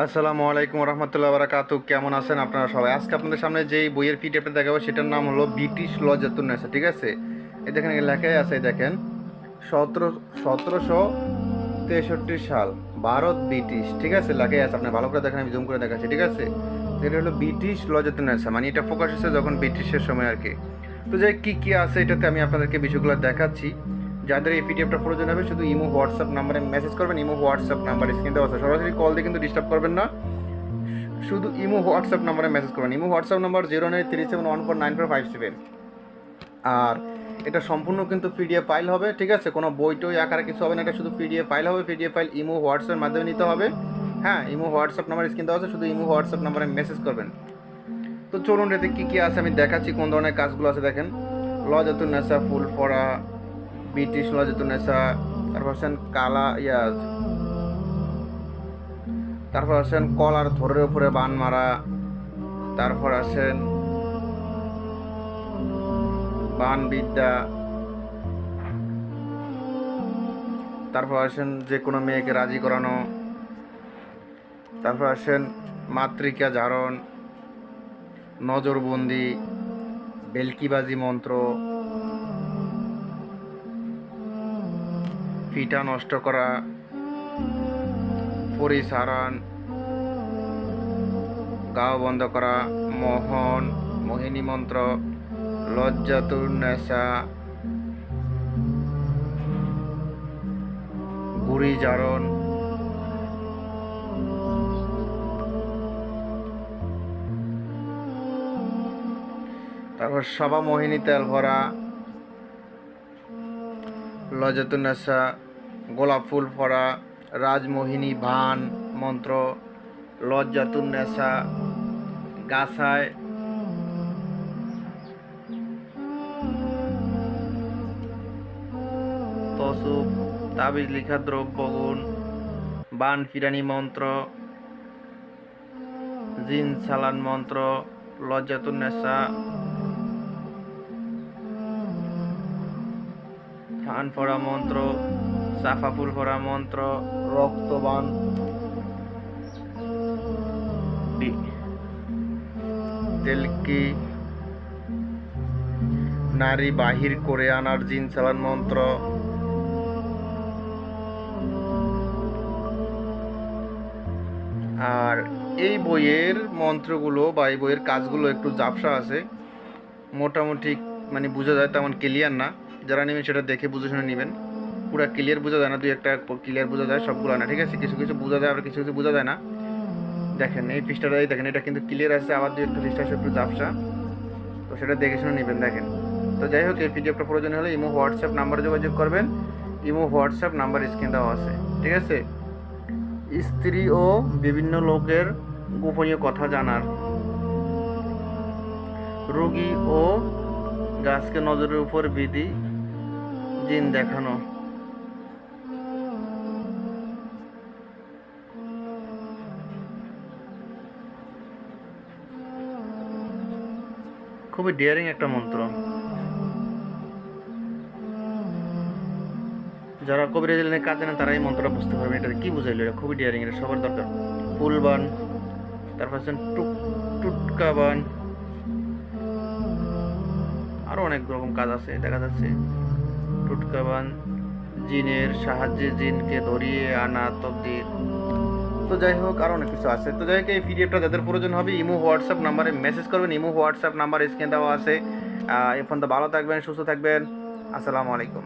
আসসালামু আলাইকুম রহমতুল্লাহ বারাকাতু। কেমন আছেন আপনারা সবাই? আজকে আপনাদের সামনে যেই বইয়ের পিডিএফটা দেখাবো সেটার নাম হলো ব্রিটিশ লজাতুন্নেসা। ঠিক আছে, এই দেখেন লেখাই আছে, দেখেন 1763 সাল, ভারত ব্রিটিশ। ঠিক আছে, লেখাই আছে, আপনি ভালো করে দেখেন, আমি জুম করে দেখাচ্ছি। ঠিক আছে, তো এটা হলো ব্রিটিশ লজাতুন্নেসা, মানে এটা ফোকাস হচ্ছে যখন ব্রিটিশের সময় আর কি। তো যাই কী কী আছে এটাতে আমি আপনাদেরকে বিষয়গুলো দেখাচ্ছি। যাদের এই পিডিএফটা প্রয়োজন হবে শুধু ইমো হোয়াটসঅ্যাপ নাম্বারে মেসেজ করবেন। ইমো হোয়াটসঅ্যাপ নাম্বার স্ক্রিন দেওয়া আছে, সরাসরি কল দিয়ে কিন্তু ডিস্টার্ব করবেন না, শুধু ইমো হোয়াটসঅ্যাপ নাম্বারে মেসেজ করবেন। Imo WhatsApp number 0937149457। আর এটা সম্পূর্ণ কিন্তু পিডিএফ ফাইল হবে। ঠিক আছে, কোনো বই টই আকারে কিছু হবে না, এটা শুধু পিডিএফ ফাইল হবে। পিডিএফ ফাইল ইমো হোয়াটসঅ্যাপের মাধ্যমে নিতে হবে। হ্যাঁ, ইমো হোয়াটসঅ্যাপ নাম্বার স্ক্রিন দেওয়া আছে, শুধু ইমো হোয়াটসঅ্যাপ নাম্বারে মেসেজ করবেন। তো চলুন এতে কী কী আছে আমি দেখাচ্ছি, কোন ধরনের কাজগুলো আছে দেখেন। লজাতুন্নেসা ফুল পড়া, ব্রিটিশ লজাতুন্নেসা, তারপর হচ্ছেন তারপর আসেন কলার ধরের উপরে বান মারা, তারপর আসেন বান বিদ্যা, তারপর আসেন যে কোনো মেয়েকে রাজি করানো, তারপর আসেন মাতৃকা জারণ, নজরবন্দি, বেলকিবাজি মন্ত্র, ফিটা নষ্ট করা, পরিসারণ, গাও বন্ধ করা, মোহিনী মন্ত্র, লজ্জাতুন্নেসা, গুড়ি জারণ, তারপর সবা মোহিনী তেল ভরা, লজাতুন্নেসা, গোলাপ ফুল ভরা, রাজমোহিনী ভান মন্ত্র, লজ্জাতুন্নেসা, গাছায়, তসুপ, তাবিজ লিখা দ্রব্যগুণ, বান ফিরানি মন্ত্র, জিন সালান মন্ত্র, লজ্জাতুন্নেসা, থান ফোড়া মন্ত্র, সাফা ফুল ফোড়া মন্ত্র, রক্তবান, তেলকি, নারী বাহির করে আনার জিন চালান মন্ত্র, আর এই বইয়ের মন্ত্রগুলো বা এই বইয়ের কাজগুলো একটু ঝাপসা আছে, মোটামুটি মানে বোঝা যায়, তেমন ক্লিয়ার না। যারা নেবেন সেটা দেখে বুঝে শুনে নেবেন। পুরো ক্লিয়ার বোঝা যায় না, দুই একটা ক্লিয়ার বোঝা যায়, সবগুলো না। ঠিক আছে, কিছু কিছু বোঝা যায়, আবার কিছু কিছু বোঝা যায় না। দেখেন এই পৃষ্ঠাটাই দেখেন, এটা কিন্তু ক্লিয়ার আছে, আবার দুই একটা পৃষ্ঠা আছে একটু ঝাপসা, তো সেটা দেখে শুনে নেবেন। দেখেন, তো যাই হোক, এই পিডিএফটা প্রয়োজন হলে ইমো হোয়াটসঅ্যাপ নাম্বারে যোগাযোগ করবেন। ইমো হোয়াটসঅ্যাপ নাম্বার স্ক্রিন দেওয়া আছে। ঠিক আছে, স্ত্রী ও বিভিন্ন লোকের গোপনীয় কথা জানার, রোগী ও গাছকে নজরের উপর বিধি, জিন দেখানো। খুবই ডিয়ারিং একটা মন্ত্র। যারা কবিরাজি লাইনে কাজ জানেন তারা এই মন্ত্রটা বুঝতে পারবেন, এটা কি বুঝাইলো, এটা খুবই ডিয়ারিং, এটা সবার দরকার। ফুলবান, তারপর হচ্ছেন টুটকাবান, আরও অনেক রকম কাজ আছে দেখা যাচ্ছে। টুটকাবান, জিনের সাহায্যে জিনকে ধরিয়ে আনা তকদির। তো যাই হোক, আরও অনেক কিছু আছে। তো যাই হোক, এই পিডিএফটা যাদের প্রয়োজন হবে ইমো হোয়াটসঅ্যাপ নাম্বারে মেসেজ করবেন। ইমো হোয়াটসঅ্যাপ নাম্বার স্ক্রিনে দেওয়া আছে। এখন তো ভালো থাকবেন, সুস্থ থাকবেন। আসসালামু আলাইকুম।